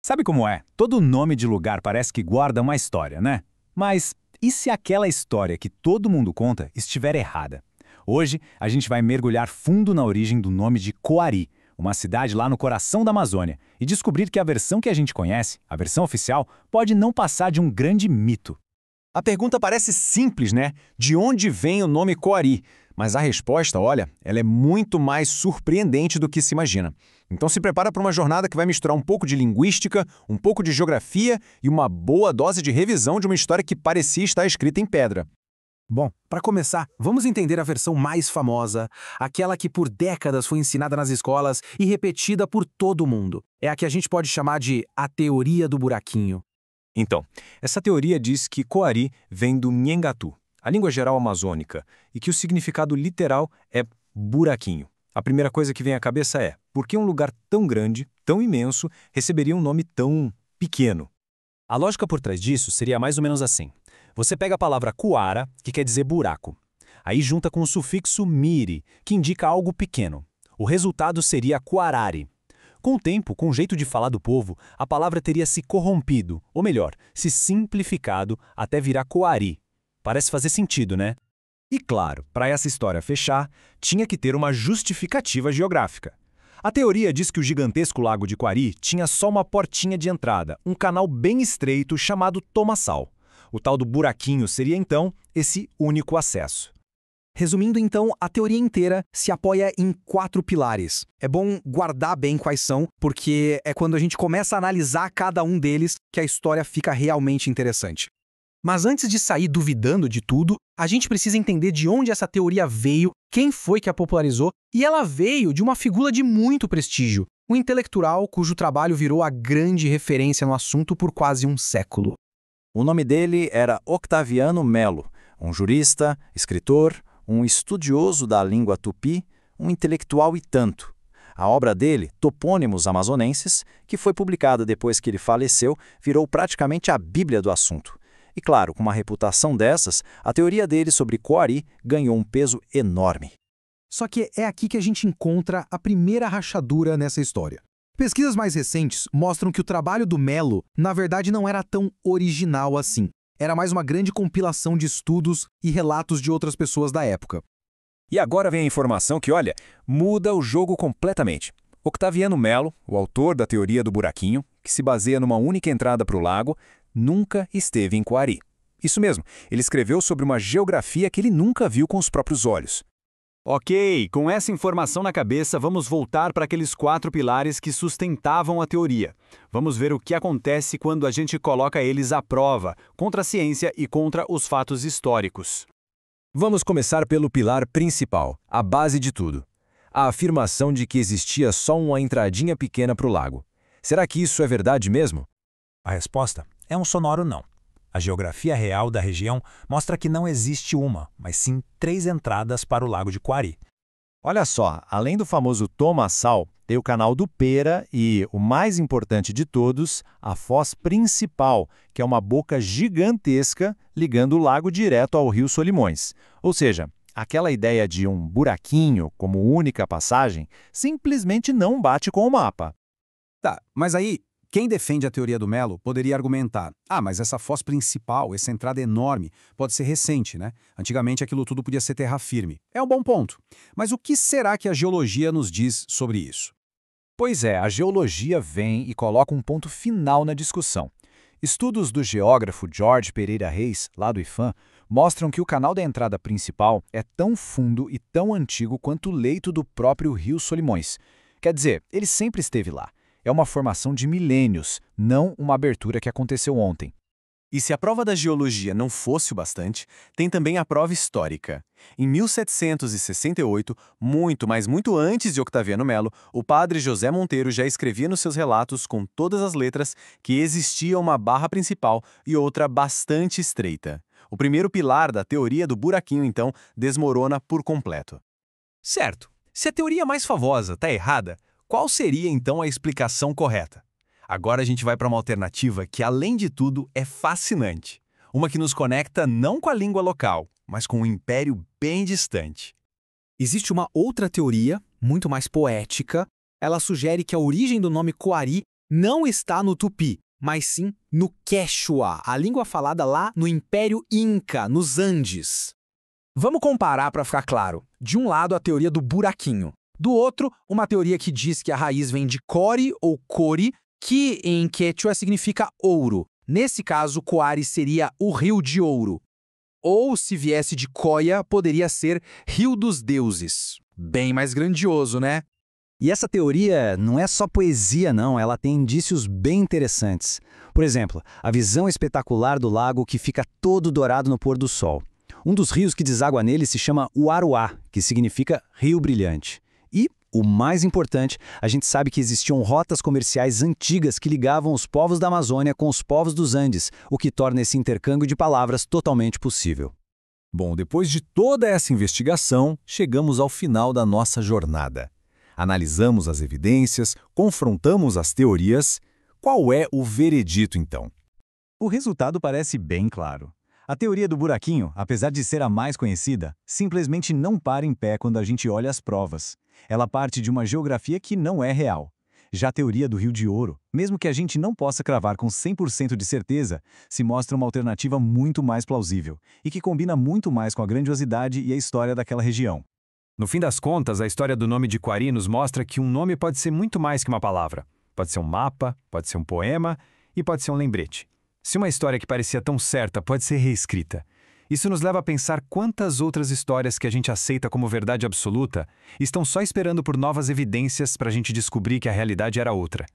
Sabe como é? Todo nome de lugar parece que guarda uma história, né? Mas e se aquela história que todo mundo conta estiver errada? Hoje, a gente vai mergulhar fundo na origem do nome de Coari, uma cidade lá no coração da Amazônia, e descobrir que a versão que a gente conhece, a versão oficial, pode não passar de um grande mito. A pergunta parece simples, né? De onde vem o nome Coari? Mas a resposta, olha, ela é muito mais surpreendente do que se imagina. Então se prepara para uma jornada que vai misturar um pouco de linguística, um pouco de geografia e uma boa dose de revisão de uma história que parecia estar escrita em pedra. Bom, para começar, vamos entender a versão mais famosa, aquela que por décadas foi ensinada nas escolas e repetida por todo mundo. É a que a gente pode chamar de a teoria do buraquinho. Então, essa teoria diz que Coari vem do Nhengatu, a língua geral amazônica, e que o significado literal é buraquinho. A primeira coisa que vem à cabeça é, por que um lugar tão grande, tão imenso, receberia um nome tão pequeno? A lógica por trás disso seria mais ou menos assim. Você pega a palavra coara, que quer dizer buraco. Aí junta com o sufixo miri, que indica algo pequeno. O resultado seria coarari. Com o tempo, com o jeito de falar do povo, a palavra teria se corrompido, ou melhor, se simplificado até virar coari. Parece fazer sentido, né? E claro, para essa história fechar, tinha que ter uma justificativa geográfica. A teoria diz que o gigantesco lago de Coari tinha só uma portinha de entrada, um canal bem estreito chamado Tomaçal. O tal do buraquinho seria, então, esse único acesso. Resumindo, então, a teoria inteira se apoia em 4 pilares. É bom guardar bem quais são, porque é quando a gente começa a analisar cada um deles que a história fica realmente interessante. Mas antes de sair duvidando de tudo, a gente precisa entender de onde essa teoria veio, quem foi que a popularizou, e ela veio de uma figura de muito prestígio, um intelectual cujo trabalho virou a grande referência no assunto por quase um século. O nome dele era Octaviano Melo, um jurista, escritor, um estudioso da língua tupi, um intelectual e tanto. A obra dele, Topônimos Amazonenses, que foi publicada depois que ele faleceu, virou praticamente a bíblia do assunto. E claro, com uma reputação dessas, a teoria dele sobre Coari ganhou um peso enorme. Só que é aqui que a gente encontra a primeira rachadura nessa história. Pesquisas mais recentes mostram que o trabalho do Melo, na verdade, não era tão original assim. Era mais uma grande compilação de estudos e relatos de outras pessoas da época. E agora vem a informação que, olha, muda o jogo completamente. Octaviano Melo, o autor da teoria do buraquinho, que se baseia numa única entrada para o lago, nunca esteve em Coari. Isso mesmo, ele escreveu sobre uma geografia que ele nunca viu com os próprios olhos. Ok, com essa informação na cabeça, vamos voltar para aqueles 4 pilares que sustentavam a teoria. Vamos ver o que acontece quando a gente coloca eles à prova, contra a ciência e contra os fatos históricos. Vamos começar pelo pilar principal, a base de tudo. A afirmação de que existia só uma entradinha pequena para o lago. Será que isso é verdade mesmo? A resposta é um sonoro não. A geografia real da região mostra que não existe uma, mas sim 3 entradas para o lago de Coari. Olha só, além do famoso Tomaçal, tem o canal do Pera e, o mais importante de todos, a foz principal, que é uma boca gigantesca ligando o lago direto ao rio Solimões. Ou seja, aquela ideia de um buraquinho como única passagem simplesmente não bate com o mapa. Tá, mas aí, quem defende a teoria do Melo poderia argumentar: mas essa foz principal, essa entrada enorme, pode ser recente, né? Antigamente aquilo tudo podia ser terra firme. É um bom ponto. Mas o que será que a geologia nos diz sobre isso? Pois é, a geologia vem e coloca um ponto final na discussão. Estudos do geógrafo Jorge Pereira Reis, lá do IFAM, mostram que o canal da entrada principal é tão fundo e tão antigo quanto o leito do próprio rio Solimões. Quer dizer, ele sempre esteve lá. É uma formação de milênios, não uma abertura que aconteceu ontem. E se a prova da geologia não fosse o bastante, tem também a prova histórica. Em 1768, muito antes de Octaviano Melo, o padre José Monteiro já escrevia nos seus relatos com todas as letras que existia uma barra principal e outra bastante estreita. O primeiro pilar da teoria do buraquinho, então, desmorona por completo. Certo. Se a teoria mais famosa está errada, qual seria então a explicação correta? Agora a gente vai para uma alternativa que, além de tudo, é fascinante. Uma que nos conecta não com a língua local, mas com um império bem distante. Existe uma outra teoria, muito mais poética. Ela sugere que a origem do nome Coari não está no tupi, mas sim no quechua, a língua falada lá no Império Inca, nos Andes. Vamos comparar para ficar claro. De um lado, a teoria do buraquinho. Do outro, uma teoria que diz que a raiz vem de core ou cori, que em quechua significa ouro. Nesse caso, Coari seria o Rio de Ouro. Ou, se viesse de Coia, poderia ser Rio dos Deuses. Bem mais grandioso, né? E essa teoria não é só poesia, não, ela tem indícios bem interessantes. Por exemplo, a visão espetacular do lago que fica todo dourado no pôr do sol. Um dos rios que deságua nele se chama Uaruá, que significa Rio Brilhante. E, o mais importante, a gente sabe que existiam rotas comerciais antigas que ligavam os povos da Amazônia com os povos dos Andes, o que torna esse intercâmbio de palavras totalmente possível. Bom, depois de toda essa investigação, chegamos ao final da nossa jornada. Analisamos as evidências, confrontamos as teorias. Qual é o veredito, então? O resultado parece bem claro. A teoria do buraquinho, apesar de ser a mais conhecida, simplesmente não para em pé quando a gente olha as provas. Ela parte de uma geografia que não é real. Já a teoria do Rio de Ouro, mesmo que a gente não possa cravar com 100% de certeza, se mostra uma alternativa muito mais plausível e que combina muito mais com a grandiosidade e a história daquela região. No fim das contas, a história do nome de Coari nos mostra que um nome pode ser muito mais que uma palavra. Pode ser um mapa, pode ser um poema e pode ser um lembrete. Se uma história que parecia tão certa pode ser reescrita, isso nos leva a pensar quantas outras histórias que a gente aceita como verdade absoluta estão só esperando por novas evidências para a gente descobrir que a realidade era outra.